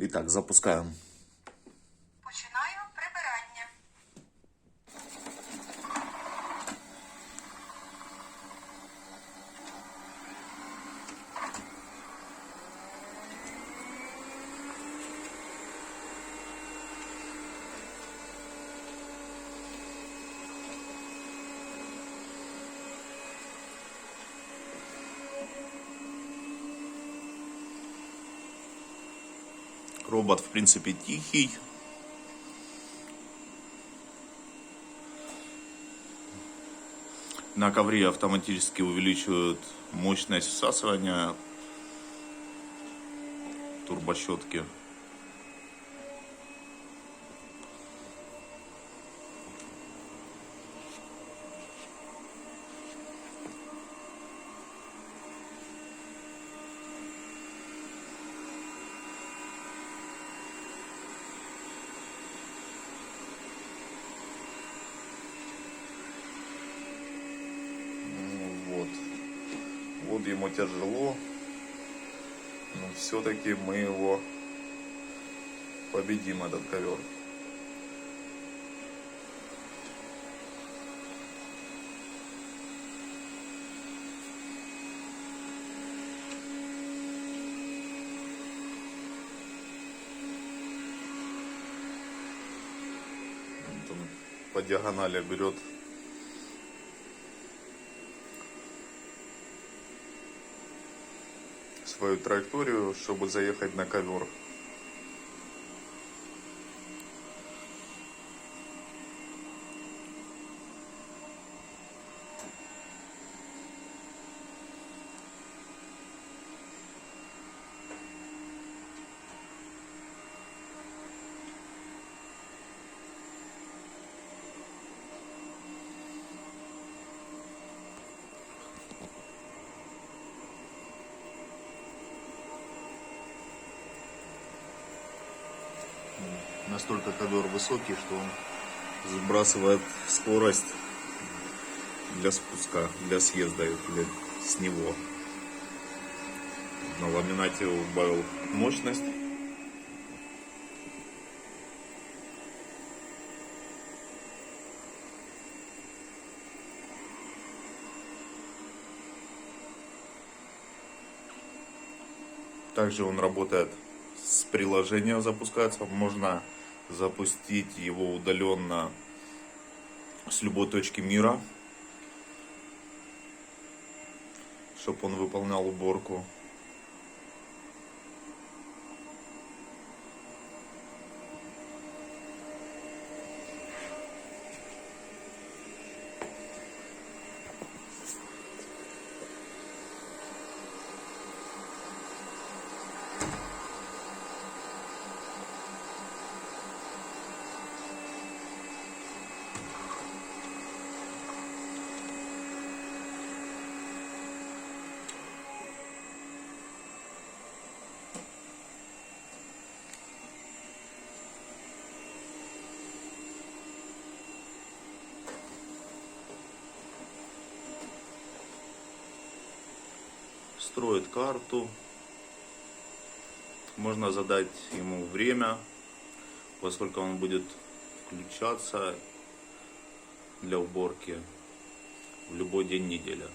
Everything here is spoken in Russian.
Итак, запускаем. Починаю прибирання. Робот, в принципе, тихий. На ковре автоматически увеличивают мощность всасывания турбощетки. Вот ему тяжело, но все-таки мы его победим, этот ковер. Вот он по диагонали берет свою траекторию, чтобы заехать на ковер. Настолько ковер высокий, что он сбрасывает скорость для спуска, для съезда или с него. На ламинате убавил мощность. Также он работает с приложения, запускается. Можно запустить его удаленно с любой точки мира, чтобы он выполнял уборку. Строит карту. Можно задать ему время, во сколько он будет включаться для уборки в любой день недели.